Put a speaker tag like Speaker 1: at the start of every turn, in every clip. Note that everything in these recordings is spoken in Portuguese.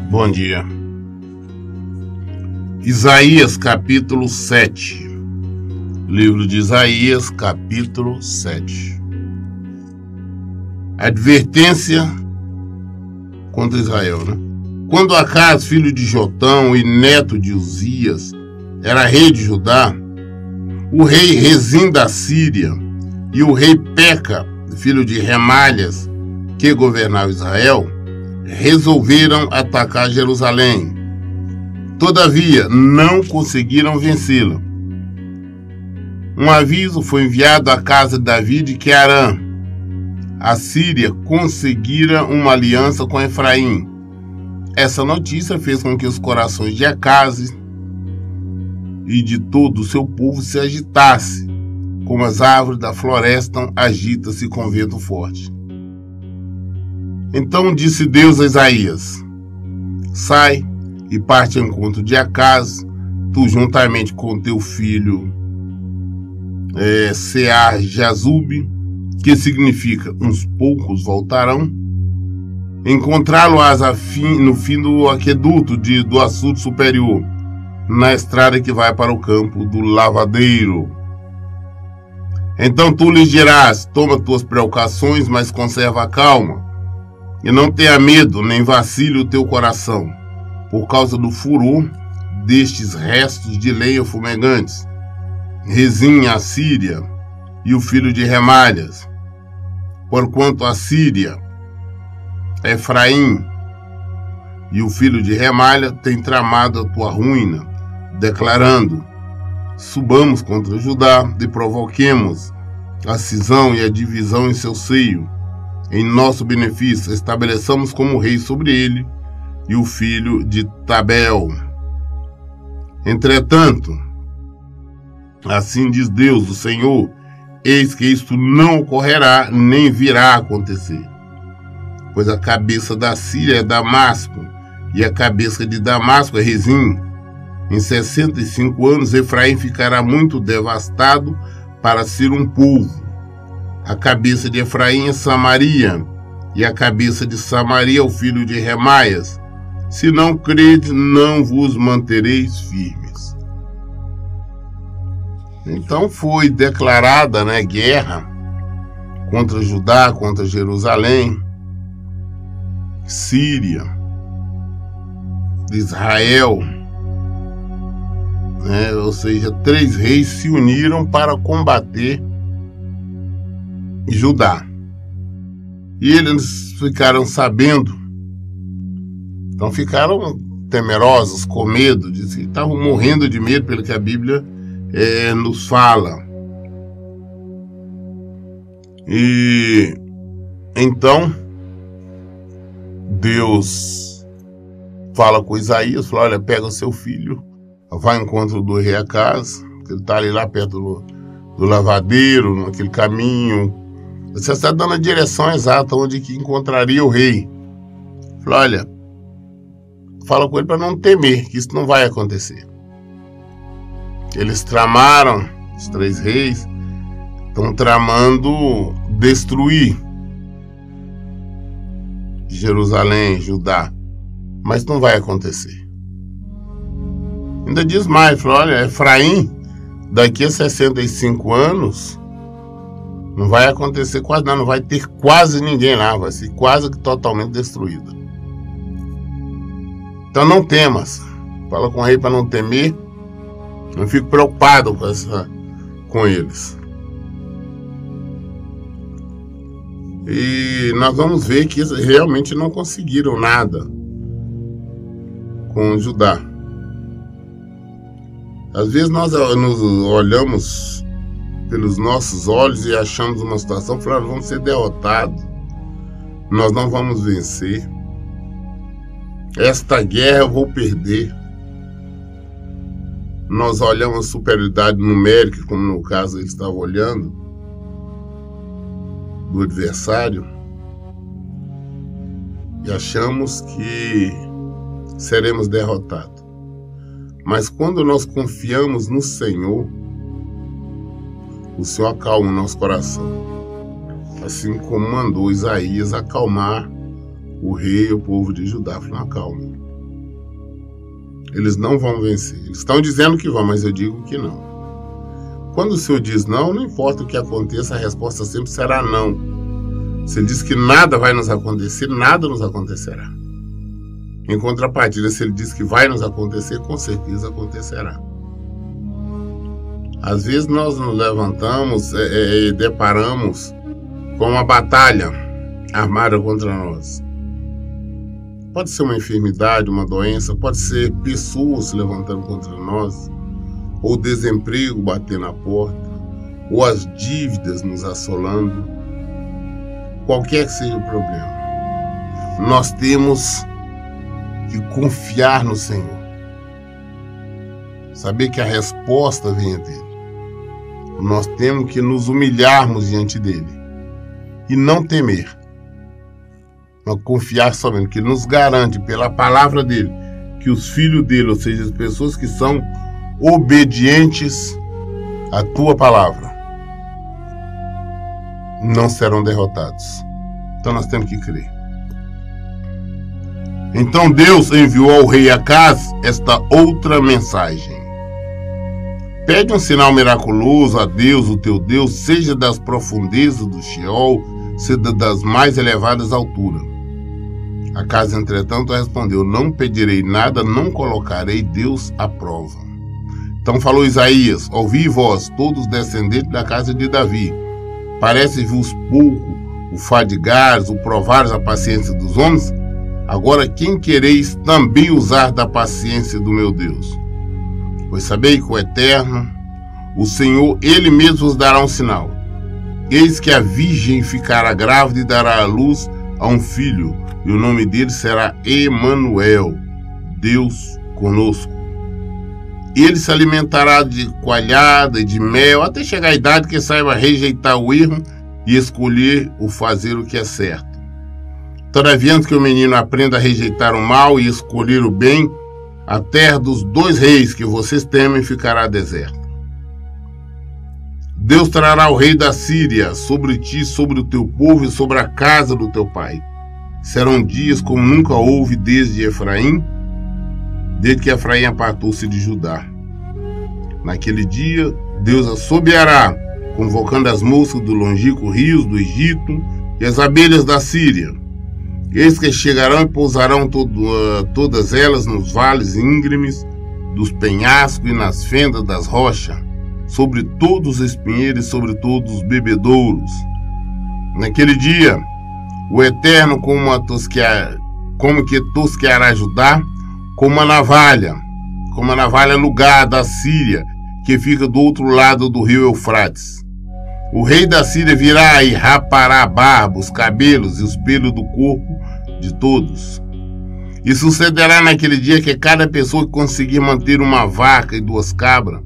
Speaker 1: Bom dia. Isaías capítulo 7. Livro de Isaías capítulo 7. Advertência contra Israel, né? Quando Acaz, filho de Jotão e neto de Uzias, era rei de Judá, o rei Rezim da Síria e o rei Peca, filho de Remalhas, que governava Israel, resolveram atacar Jerusalém. Todavia, não conseguiram vencê-la. Um aviso foi enviado à casa de Davi de que Arã, a Síria, conseguira uma aliança com Efraim. Essa notícia fez com que os corações de Acaz e de todo o seu povo se agitassem, como as árvores da floresta agitam-se com vento forte. Então disse Deus a Isaías: sai e parte ao encontro de Acaz, tu juntamente com teu filho Sear-Jazub, que significa uns poucos voltarão, encontrá-lo-ás no fim do aqueduto do açude superior, na estrada que vai para o campo do lavadeiro. Então tu lhes dirás: toma tuas precauções, mas conserva a calma, e não tenha medo, nem vacile o teu coração, por causa do furor destes restos de lenha fumegantes, Rezim, a Síria, e o filho de Remalhas. Porquanto a Síria, Efraim e o filho de Remalha têm tramado a tua ruína, declarando: subamos contra Judá e provoquemos a cisão e a divisão em seu seio. Em nosso benefício, estabeleçamos como rei sobre ele e o filho de Tabel. Entretanto, assim diz Deus, o Senhor: eis que isto não ocorrerá, nem virá a acontecer. Pois a cabeça da Síria é Damasco, e a cabeça de Damasco é Rezim. Em 65 anos, Efraim ficará muito devastado para ser um povo. A cabeça de Efraim é Samaria, e a cabeça de Samaria é o filho de Remaias. Se não credes, não vos mantereis firmes. Então foi declarada, guerra contra Judá, contra Jerusalém, Síria, Israel, ou seja, 3 reis se uniram para combater Judá. E eles ficaram sabendo, então ficaram temerosos, com medo, estavam morrendo de medo, pelo que a Bíblia nos fala. E então Deus fala com Isaías, fala: olha, pega o seu filho, vai ao encontro do rei Acaz, que ele está ali lá perto do lavadeiro, naquele caminho. Você está dando a direção exata onde que encontraria o rei. Fala: olha, fala com ele para não temer, que isso não vai acontecer. Eles tramaram, os 3 reis estão tramando destruir Jerusalém, Judá, mas não vai acontecer. Ainda diz mais, fala: olha, Efraim, daqui a 65 anos, não vai acontecer quase nada, não vai ter quase ninguém lá, vai ser quase que totalmente destruído. Então não temas, fala com o rei para não temer, não fico preocupado com eles. E nós vamos ver que eles realmente não conseguiram nada com Judá. Às vezes nós nos olhamos pelos nossos olhos e achamos uma situação, falando: vamos ser derrotados, nós não vamos vencer, esta guerra eu vou perder. Nós olhamos a superioridade numérica, como no caso ele estava olhando, do adversário, e achamos que seremos derrotados. Mas quando nós confiamos no Senhor, o Senhor acalma o nosso coração, assim como mandou Isaías acalmar o rei e o povo de Judá. Falou: acalma, Eles não vão vencer. Eles estão dizendo que vão, mas eu digo que não. Quando o Senhor diz não, não importa o que aconteça, a resposta sempre será não. Se Ele diz que nada vai nos acontecer, nada nos acontecerá. Em contrapartida, se Ele diz que vai nos acontecer, com certeza acontecerá. Às vezes nós nos levantamos e deparamos com uma batalha armada contra nós. Pode ser uma enfermidade, uma doença, pode ser pessoas se levantando contra nós, ou desemprego bater na porta, ou as dívidas nos assolando. Qualquer que seja o problema, nós temos que confiar no Senhor. Saber que a resposta vem dele. Nós temos que nos humilharmos diante dele e não temer. Mas confiar somente que ele nos garante pela palavra dele que os filhos dele, ou seja, as pessoas que são obedientes à tua palavra, não serão derrotados. Então nós temos que crer. Então Deus enviou ao rei Acaz esta outra mensagem: pede um sinal miraculoso a Deus, o teu Deus, seja das profundezas do Sheol, seja das mais elevadas alturas. Acaz, entretanto, respondeu: não pedirei nada, não colocarei Deus à prova. Então falou Isaías: ouvi vós, todos descendentes da casa de Davi, parece-vos pouco o fadigares, o provares a paciência dos homens? Agora quem quereis também usar da paciência do meu Deus? Pois sabei que o Eterno, o Senhor, Ele mesmo vos dará um sinal. Eis que a virgem ficará grávida e dará à luz a um filho, e o nome dele será Emanuel, Deus conosco. Ele se alimentará de coalhada e de mel, até chegar à idade que saiba rejeitar o erro e escolher o fazer o que é certo. Todavia, antes que o menino aprenda a rejeitar o mal e escolher o bem, a terra dos 2 reis que vocês temem ficará deserta. Deus trará o rei da Síria sobre ti, sobre o teu povo e sobre a casa do teu pai. Serão dias como nunca houve desde Efraim, desde que Efraim apartou-se de Judá. Naquele dia, Deus assobiará, convocando as moscas do longínquo rios do Egito e as abelhas da Síria. Eis que chegarão e pousarão todas elas nos vales íngremes dos penhascos e nas fendas das rochas, sobre todos os espinheiros e sobre todos os bebedouros. Naquele dia, o Eterno como que tosqueará Judá, como a navalha lugar da Síria, que fica do outro lado do rio Eufrates. O rei da Síria virá e rapará a barba, os cabelos e os pelos do corpo de todos. E sucederá naquele dia que cada pessoa que conseguir manter uma vaca e 2 cabras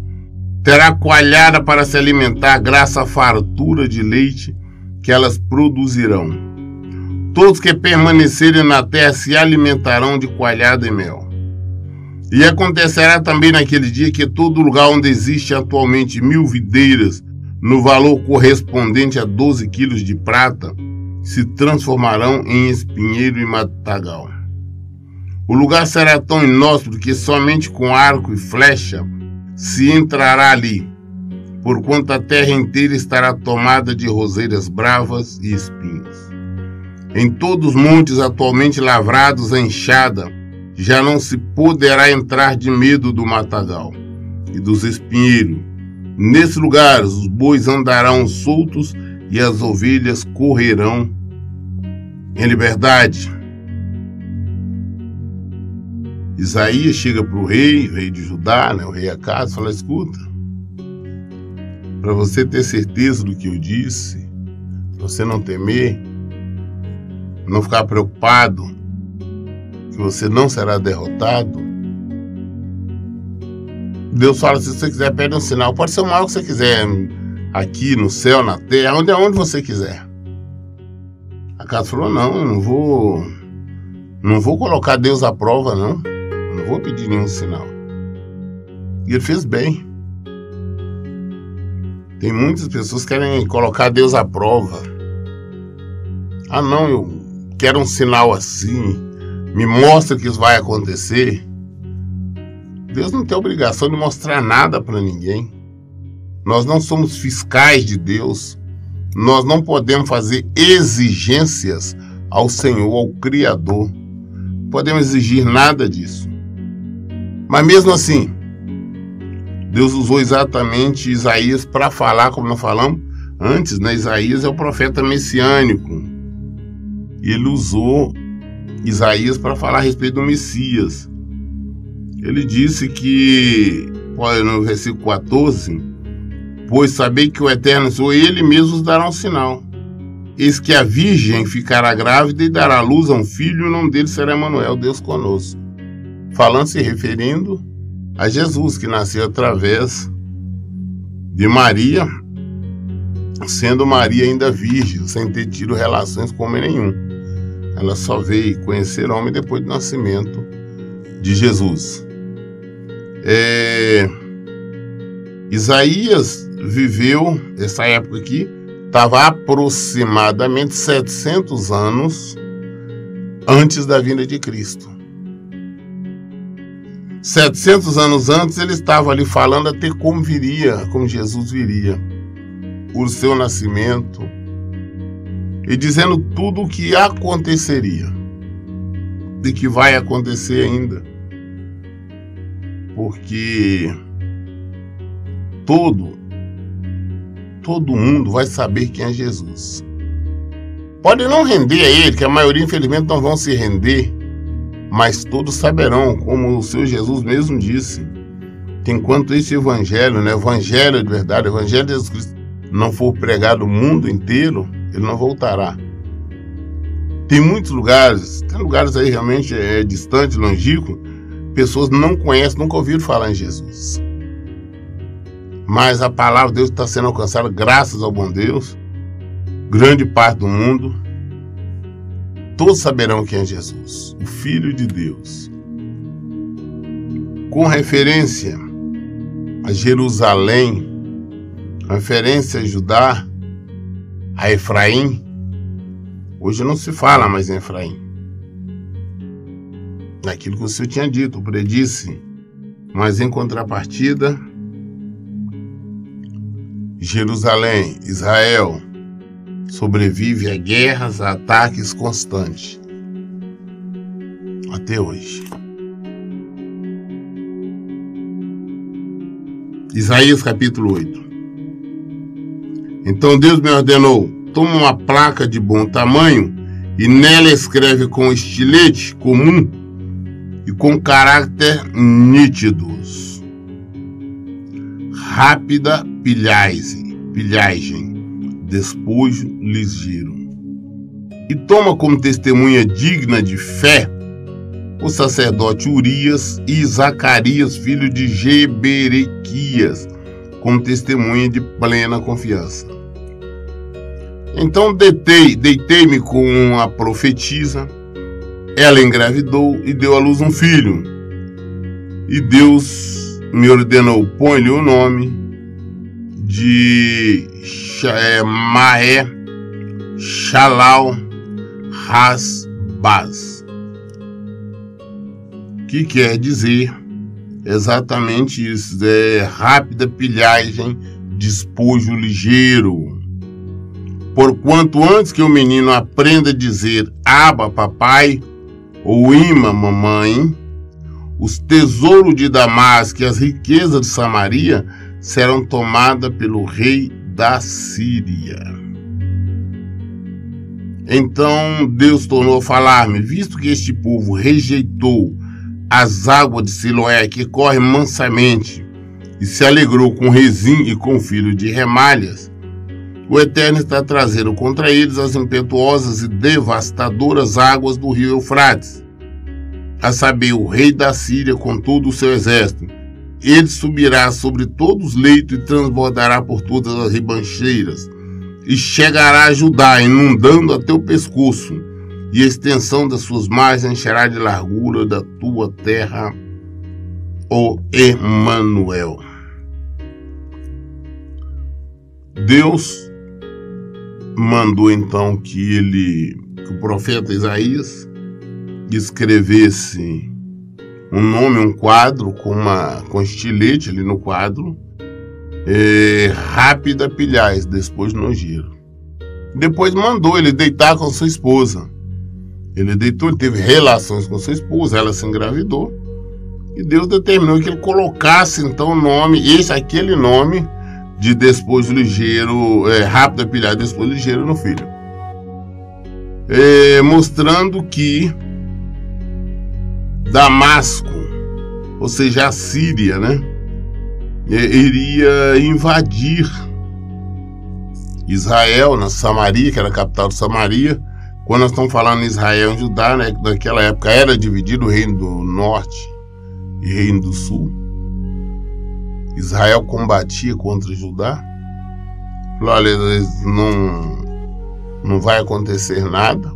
Speaker 1: terá coalhada para se alimentar, graças à fartura de leite que elas produzirão. Todos que permanecerem na terra se alimentarão de coalhada e mel. E acontecerá também naquele dia que todo lugar onde existe atualmente 1000 videiras, no valor correspondente a 12 quilos de prata, se transformarão em espinheiro e matagal. O lugar será tão inóspito que somente com arco e flecha se entrará ali, porquanto a terra inteira estará tomada de roseiras bravas e espinhos. Em todos os montes atualmente lavrados a enxada, já não se poderá entrar de medo do matagal e dos espinheiros. Nesse lugar os bois andarão soltos e as ovelhas correrão em liberdade. Isaías chega para o rei de Judá, o rei Acaz, e fala: escuta, para você ter certeza do que eu disse, para você não temer, não ficar preocupado, que você não será derrotado, Deus fala: se você quiser, pede um sinal. Pode ser o mal que você quiser, aqui, no céu, na terra, onde você quiser. Acaz falou: não vou colocar Deus à prova, não vou pedir nenhum sinal. E ele fez bem. Tem muitas pessoas que querem colocar Deus à prova. Ah não, eu quero um sinal assim, me mostra que isso vai acontecer. Deus não tem obrigação de mostrar nada para ninguém. Nós não somos fiscais de Deus. Nós não podemos fazer exigências ao Senhor, ao Criador. Não podemos exigir nada disso. Mas mesmo assim, Deus usou exatamente Isaías para falar, como nós falamos antes, né? Isaías é o profeta messiânico. E ele usou Isaías para falar a respeito do Messias. Ele disse que, no versículo 14, pois sabei que o Eterno sou ele mesmo os dará um sinal. Eis que a virgem ficará grávida e dará à luz a um filho, e o nome dele será Emanuel, Deus conosco. Falando, se referindo a Jesus, que nasceu através de Maria, sendo Maria ainda virgem, sem ter tido relações com homem nenhum. Ela só veio conhecer homem depois do nascimento de Jesus. Isaías viveu, essa época aqui, estava aproximadamente 700 anos antes da vinda de Cristo. 700 anos antes, ele estava ali falando até como Jesus viria, o seu nascimento, e dizendo tudo o que aconteceria, e que vai acontecer ainda, porque todo mundo vai saber quem é Jesus. Pode não render a ele, que a maioria infelizmente não vão se render, mas todos saberão, como o Senhor Jesus mesmo disse, que enquanto esse evangelho, né, evangelho de verdade, o evangelho de Jesus Cristo, não for pregado no mundo inteiro, ele não voltará. Tem muitos lugares, tem lugares aí realmente distantes, longínquos, pessoas não conhecem, nunca ouviram falar em Jesus. Mas a palavra de Deus está sendo alcançada graças ao bom Deus, grande parte do mundo. Todos saberão quem é Jesus, o Filho de Deus. Com referência a Jerusalém, referência a Judá, a Efraim, hoje não se fala mais em Efraim. Aquilo que o Senhor tinha dito, predisse, mas em contrapartida, Jerusalém, Israel, sobrevive a guerras, a ataques constantes. Até hoje. Isaías capítulo 8. Então Deus me ordenou, toma uma placa de bom tamanho e nela escreve com estilete comum e com caráter nítidos. Rápida pilhagem, despojo ligeiro. E toma como testemunha digna de fé o sacerdote Urias e Zacarias, filho de Jeberequias, como testemunha de plena confiança. Então deitei-me com a profetisa, ela engravidou e deu à luz um filho. E Deus me ordenou, põe-lhe o nome de Maé Shalal Hasbaz, que quer dizer exatamente isso, rápida pilhagem, despojo ligeiro. Porquanto antes que o menino aprenda a dizer Abba, papai, ou Ima, mamãe, os tesouros de Damasco e as riquezas de Samaria serão tomadas pelo rei da Síria. Então Deus tornou a falar-me, visto que este povo rejeitou as águas de Siloé, que correm mansamente, e se alegrou com Rezim e com o filho de Remalhas, o Eterno está trazendo contra eles as impetuosas e devastadoras águas do rio Eufrates, a saber, o rei da Síria com todo o seu exército. Ele subirá sobre todos os leitos e transbordará por todas as ribancheiras, e chegará a Judá, inundando até o pescoço, e a extensão das suas margens encherá de largura da tua terra, ó Emanuel. Deus mandou então que o profeta Isaías escrevesse um nome, um quadro com estilete ali no quadro, Rápida Pilhais, depois nojeiro. Depois mandou ele deitar com sua esposa. Ele deitou, ele teve relações com sua esposa, ela se engravidou. E Deus determinou que ele colocasse então o nome, aquele nome de despojo ligeiro, Rápida Pilhais, despojo ligeiro no filho. Mostrando que Damasco, ou seja, a Síria, né, iria invadir Israel, na Samaria, que era a capital de Samaria. Quando nós estamos falando em Israel e Judá, né, naquela época era dividido o reino do norte e reino do sul. Israel combatia contra Judá. Falou, olha, não vai acontecer nada.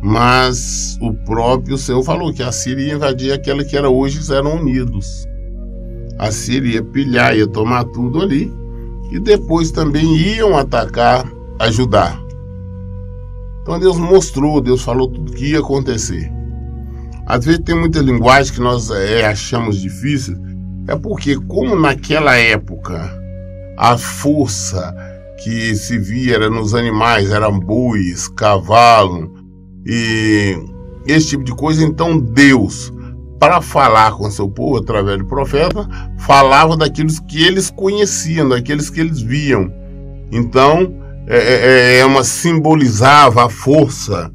Speaker 1: Mas o próprio Senhor falou que a Síria ia invadir aquela que era hoje, eles eram unidos. A Síria ia pilhar, ia tomar tudo ali. E depois também iam atacar a Judá. Então Deus mostrou, Deus falou tudo que ia acontecer. Às vezes tem muita linguagem que nós achamos difícil, porque como naquela época a força que se via era nos animais, eram bois, cavalo e esse tipo de coisa, então Deus, para falar com seu povo através do profeta, falava daqueles que eles conheciam, daqueles que eles viam. Então simbolizava a força.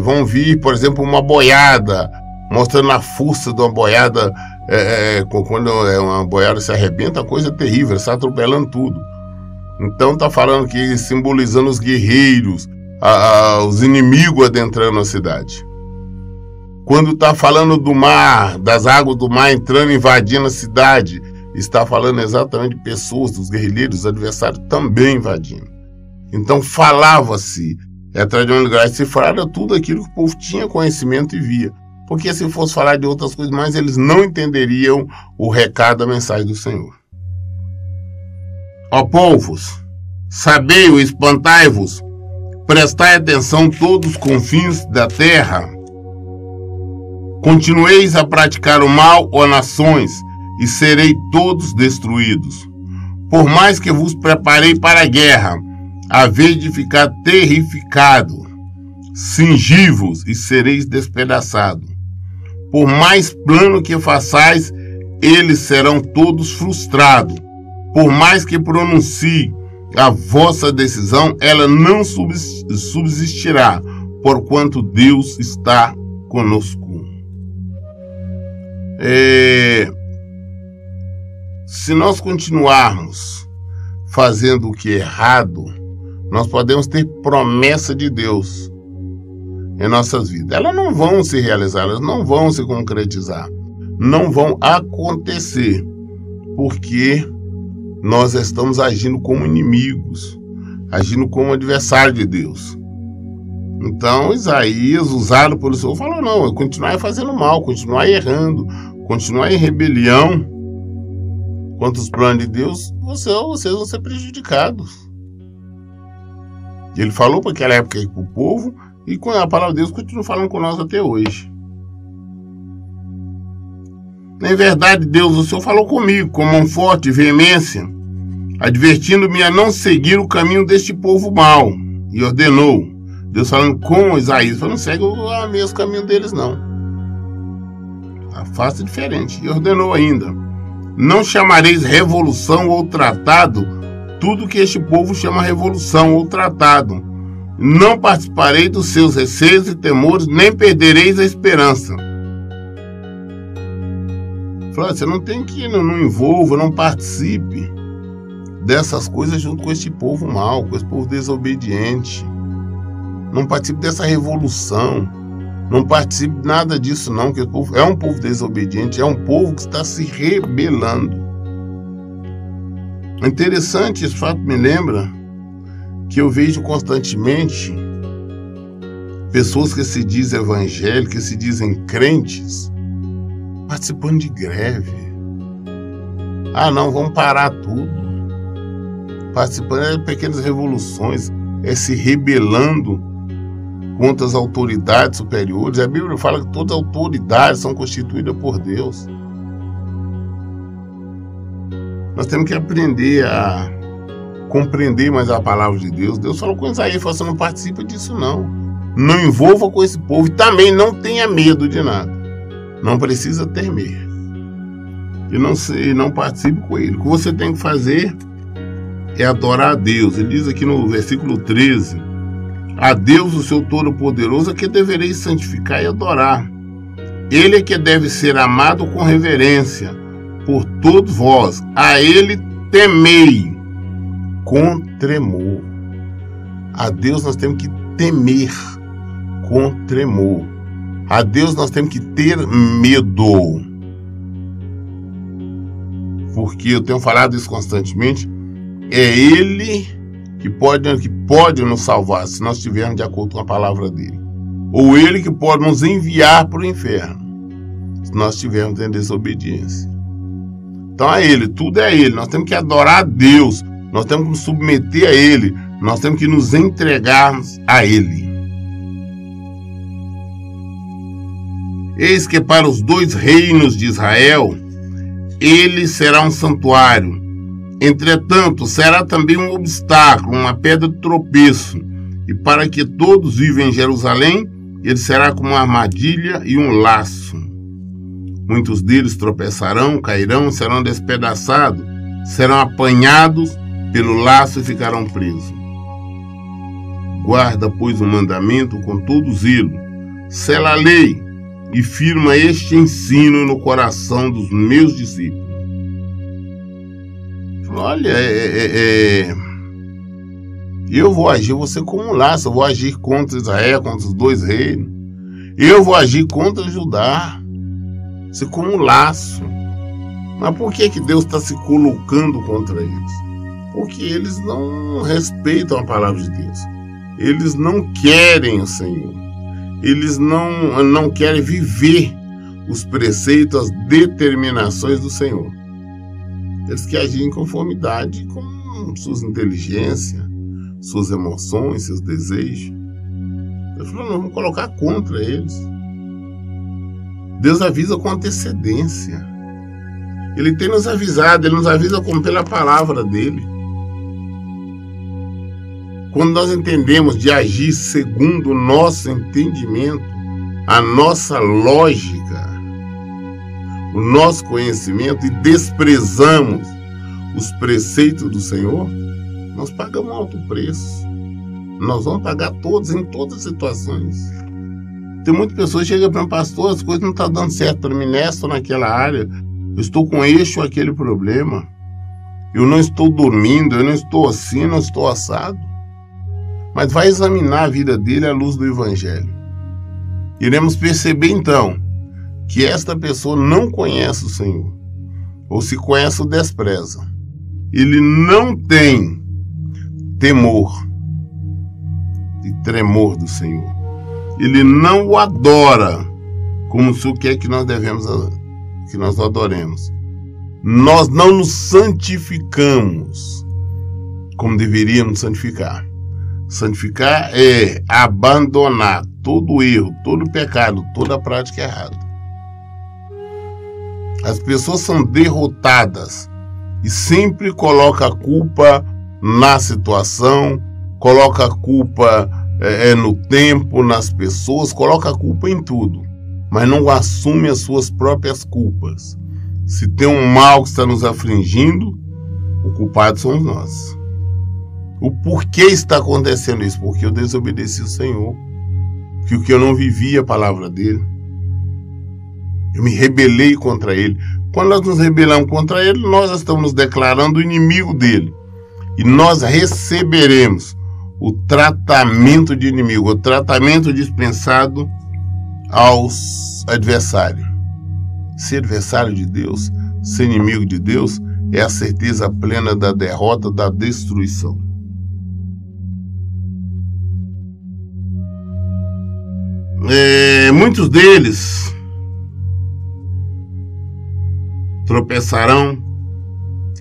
Speaker 1: Vão vir, por exemplo, uma boiada, mostrando a força de uma boiada. Quando uma boiada se arrebenta, a coisa é terrível, está atropelando tudo. Então está falando que simbolizando os guerreiros, os inimigos adentrando a cidade. Quando está falando do mar, das águas do mar entrando, invadindo a cidade, está falando exatamente de pessoas, dos guerrilheiros, dos adversários também invadindo. Então falava-se, atrás de um lugar cifrado, tudo aquilo que o povo tinha conhecimento e via. Porque se fosse falar de outras coisas mais, eles não entenderiam o recado da mensagem do Senhor. Ó povos, sabei-o, espantai-vos, prestai atenção todos os confins da terra. Continueis a praticar o mal, ó nações, e serei todos destruídos. Por mais que vos preparei para a guerra, havei de ficar terrificado. Cingi-vos e sereis despedaçados. Por mais plano que façais, eles serão todos frustrados. Por mais que pronuncie a vossa decisão, ela não subsistirá, porquanto Deus está conosco. Se nós continuarmos fazendo o que é errado, nós podemos ter promessa de Deus em nossas vidas. Elas não vão se realizar, elas não vão se concretizar, não vão acontecer, porque nós estamos agindo como inimigos, agindo como adversário de Deus. Então Isaías, usado pelo Senhor, falou, não, continuar fazendo mal, continuar errando, continuar em rebelião contra os planos de Deus, vocês vão ser prejudicados. Ele falou para aquela época para o povo, e com a palavra de Deus continua falando com nós até hoje. Na verdade, Deus, o Senhor falou comigo com mão forte e veemência, advertindo-me a não seguir o caminho deste povo mau, e ordenou. Deus falando com Isaías, falando, não segue o mesmo caminho deles, não. Faça diferente. E ordenou ainda, não chamareis revolução ou tratado tudo que este povo chama revolução ou tratado. Não participarei dos seus receios e temores, nem perdereis a esperança. Falou, você não tem que ir, não envolva, não participe dessas coisas junto com este povo mau, com esse povo desobediente. Não participe dessa revolução. Não participe de nada disso, não, porque o povo é um povo desobediente, é um povo que está se rebelando. É interessante, esse fato me lembra que eu vejo constantemente pessoas que se dizem evangélicas, que se dizem crentes, participando de greve. Ah, não, vamos parar tudo. Participando de pequenas revoluções, se rebelando contra as autoridades superiores. A Bíblia fala que todas as autoridades são constituídas por Deus. Nós temos que aprender a compreender mais a palavra de Deus. Deus falou com Isaías, você não participa disso não. Não envolva com esse povo e também não tenha medo de nada. Não precisa temer. E não participe com ele. O que você tem que fazer é adorar a Deus. Ele diz aqui no versículo 13: a Deus, o seu Todo-Poderoso, é que devereis santificar e adorar. Ele é que deve ser amado com reverência por todos vós. A ele temei com tremor. A Deus nós temos que temer com tremor. A Deus nós temos que ter medo. Porque eu tenho falado isso constantemente. É Ele que pode nos salvar se nós estivermos de acordo com a palavra dele. Ou Ele que pode nos enviar para o inferno se nós estivermos em desobediência. Então é Ele, tudo é Ele. Nós temos que adorar a Deus. Nós temos que nos submeter a Ele. Nós temos que nos entregarmos a Ele. Eis que para os 2 reinos de Israel, ele será um santuário. Entretanto, será também um obstáculo, uma pedra de tropeço. E para que todos vivem em Jerusalém, ele será como uma armadilha e um laço. Muitos deles tropeçarão, cairão, serão despedaçados, serão apanhados pelo laço e ficarão presos. Guarda, pois, o mandamento com todo zelo, sela a lei e firma este ensino no coração dos meus discípulos. Olha, eu vou agir, você como um laço, eu vou agir contra Israel, contra os 2 reinos. Eu vou agir contra Judá, você como um laço. Mas por que Deus está se colocando contra eles? Porque eles não respeitam a palavra de Deus. Eles não querem o Senhor. Eles não querem viver os preceitos, as determinações do Senhor. Eles querem agir em conformidade com suas inteligências, suas emoções, seus desejos. Deus falou, não, vamos colocar contra eles. Deus avisa com antecedência. Ele tem nos avisado, Ele nos avisa como pela palavra dEle. Quando nós entendemos de agir segundo o nosso entendimento, a nossa lógica, o nosso conhecimento e desprezamos os preceitos do Senhor, nós pagamos alto preço. Nós vamos pagar todos, em todas as situações. Tem muitas pessoas que chegam para mim, pastor, as coisas não estão dando certo para mim nessa ou naquela área. Eu estou com este ou aquele problema. Eu não estou dormindo, eu não estou assim, não estou assado. Mas vai examinar a vida dele à luz do Evangelho. Iremos perceber então que esta pessoa não conhece o Senhor, ou se conhece o despreza. Ele não tem temor e tremor do Senhor. Ele não o adora como se o que é que nós devemos, que nós o adoremos. Nós não nos santificamos como deveríamos santificar. Santificar é abandonar todo erro, todo pecado, toda prática errada. As pessoas são derrotadas e sempre colocam a culpa na situação, coloca a culpa no tempo, nas pessoas, coloca a culpa em tudo, mas não assume as suas próprias culpas. Se tem um mal que está nos afligindo, o culpado somos nós. O porquê está acontecendo isso? Porque eu desobedeci o Senhor, porque eu não vivi a palavra dele. Eu me rebelei contra ele. Quando nós nos rebelamos contra ele, nós estamos nos declarando inimigo dele. E nós receberemos o tratamento de inimigo, o tratamento dispensado aos adversários. Ser adversário de Deus, ser inimigo de Deus, é a certeza plena da derrota, da destruição. Muitos deles tropeçarão,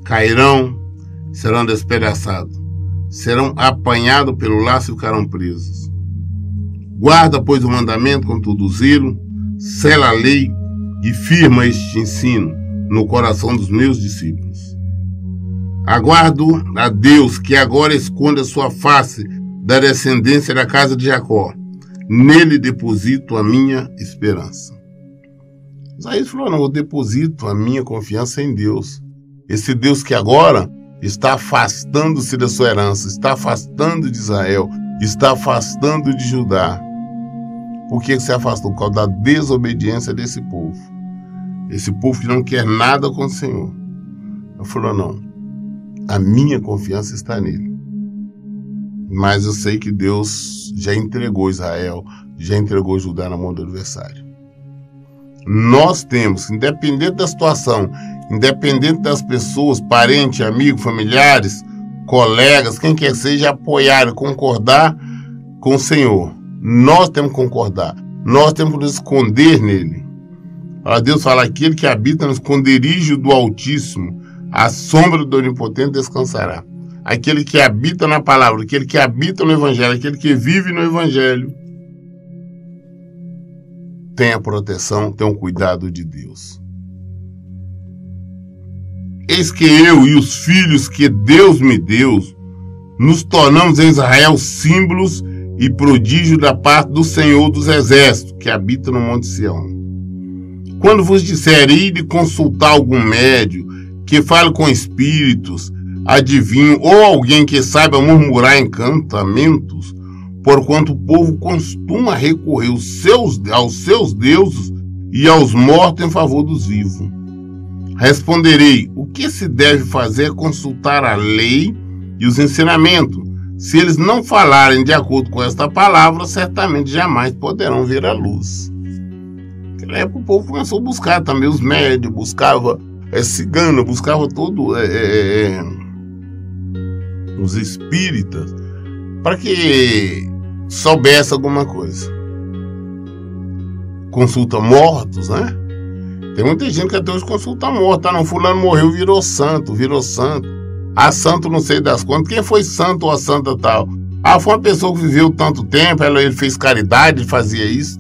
Speaker 1: cairão, serão despedaçados, serão apanhados pelo laço e ficarão presos. Guarda, pois, o mandamento com todo zelo, sela a lei e firma este ensino no coração dos meus discípulos. Aguardo a Deus que agora esconda sua face da descendência da casa de Jacó. Nele deposito a minha esperança. Isaías falou, não, eu deposito a minha confiança em Deus. Esse Deus que agora está afastando-se da sua herança, está afastando de Israel, está afastando de Judá. Por que se afastou? Por causa da desobediência desse povo. Esse povo que não quer nada com o Senhor. Ele falou, não, a minha confiança está nele. Mas eu sei que Deus já entregou Israel, já entregou Judá na mão do adversário. Nós temos, independente da situação, independente das pessoas, parentes, amigos, familiares, colegas, quem quer que seja, apoiar, concordar com o Senhor. Nós temos que concordar, nós temos que nos esconder nele. Deus fala, aquele que habita no esconderijo do Altíssimo, a sombra do Onipotente descansará. Aquele que habita na palavra, aquele que habita no Evangelho, aquele que vive no Evangelho, tem a proteção, tem o cuidado de Deus. Eis que eu e os filhos que Deus me deu, nos tornamos em Israel símbolos e prodígio da parte do Senhor dos Exércitos, que habita no Monte Sião. Quando vos disser, ide consultar algum médio, que fale com espíritos, adivinho, ou alguém que saiba murmurar encantamentos, porquanto o povo costuma recorrer aos seus deuses e aos mortos em favor dos vivos. Responderei, o que se deve fazer é consultar a lei e os ensinamentos. Se eles não falarem de acordo com esta palavra, certamente jamais poderão ver a luz. Naquela época o povo começou a buscar também os médios, buscava cigana, buscava todo os espíritas, para que soubesse alguma coisa. Consulta mortos, né? Tem muita gente que até hoje consulta morto. Não, fulano morreu, virou santo. Santo não sei das quantas. Quem foi santo ou a santa tal? Foi uma pessoa que viveu tanto tempo, ele fez caridade, ele fazia isso.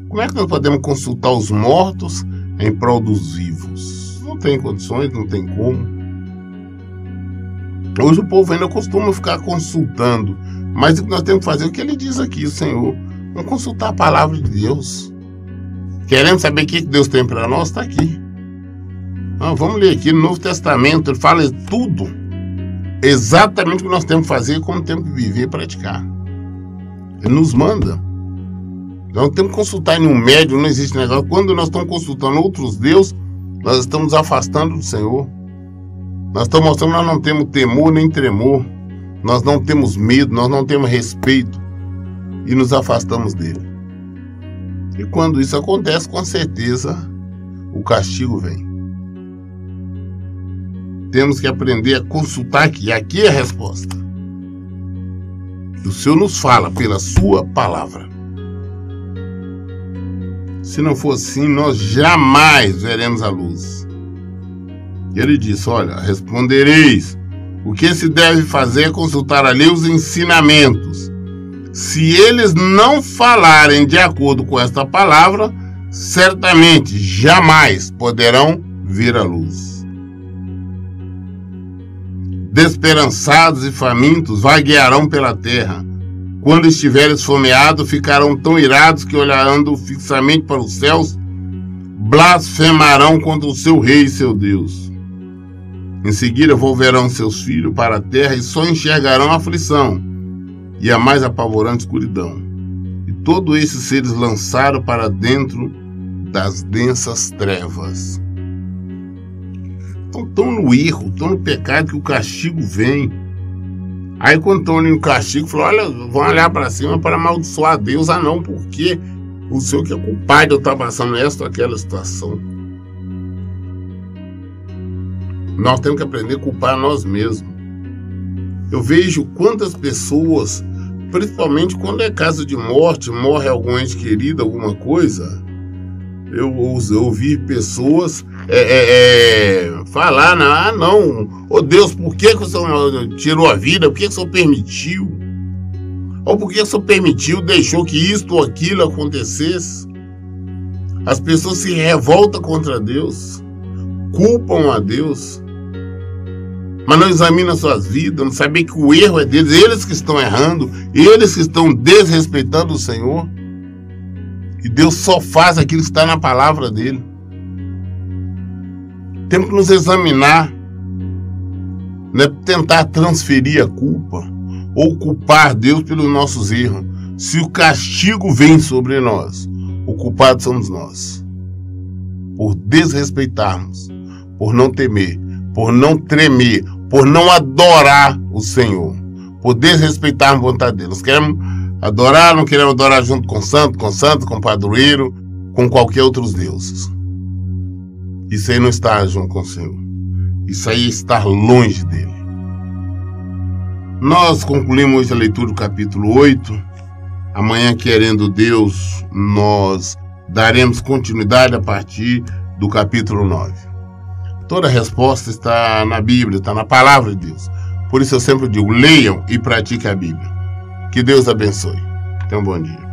Speaker 1: Como é que nós podemos consultar os mortos em prol dos vivos? Não tem condições, não tem como. Hoje o povo ainda costuma ficar consultando, mas o que nós temos que fazer é o que ele diz aqui, o Senhor. Vamos consultar a palavra de Deus. Querendo saber o que Deus tem para nós, está aqui. Vamos ler aqui no Novo Testamento, ele fala tudo, exatamente o que nós temos que fazer, como temos que viver e praticar. Ele nos manda. Nós temos que consultar em um médium, não existe negócio. Quando nós estamos consultando outros deuses, nós estamos nos afastando do Senhor. Nós estamos mostrando que nós não temos temor nem tremor. Nós não temos medo, nós não temos respeito. E nos afastamos dele. E quando isso acontece, com certeza, o castigo vem. Temos que aprender a consultar aqui. Aqui é a resposta. O Senhor nos fala pela sua palavra. Se não for assim, nós jamais veremos a luz. E ele disse, olha, respondereis, o que se deve fazer é consultar a lei e os ensinamentos. Se eles não falarem de acordo com esta palavra, certamente jamais poderão ver a luz. Desesperançados e famintos vaguearão pela terra. Quando estiverem esfomeados, ficarão tão irados que, olhando fixamente para os céus, blasfemarão contra o seu rei e seu Deus. Em seguida, volverão seus filhos para a terra e só enxergarão a aflição e a mais apavorante escuridão. E todos esses seres lançaram para dentro das densas trevas. Estão no erro, estão no pecado que o castigo vem. Aí quando estão ali no castigo, falam, olha, vão olhar para cima para amaldiçoar a Deus. Não, porque o Senhor que é culpado de eu estar passando esta ou aquela situação. Nós temos que aprender a culpar nós mesmos. Eu vejo quantas pessoas, principalmente quando é caso de morte, morre algum ente querido, alguma coisa, eu ouvi pessoas falar, não, Deus, por que o Senhor tirou a vida? Por que o Senhor permitiu? Ou porque o Senhor permitiu, deixou que isto ou aquilo acontecesse. As pessoas se revoltam contra Deus, culpam a Deus, mas não examinam suas vidas, não sabem que o erro é deles, eles que estão errando, eles que estão desrespeitando o Senhor. E Deus só faz aquilo que está na palavra dele. Temos que nos examinar, não é tentar transferir a culpa ou culpar Deus pelos nossos erros. Se o castigo vem sobre nós, o culpado somos nós, por desrespeitarmos, por não temer, por não tremer, por não adorar o Senhor, por desrespeitar a vontade dele. Nós queremos adorar, não queremos adorar junto com santo, com padroeiro, com qualquer outros deuses. Isso aí não está junto com o Senhor. Isso aí está longe dele. Nós concluímos hoje a leitura do capítulo 8. Amanhã, querendo Deus, nós daremos continuidade a partir do capítulo 9. Toda a resposta está na Bíblia, está na palavra de Deus. Por isso eu sempre digo, leiam e pratiquem a Bíblia. Que Deus abençoe. Tenham um bom dia.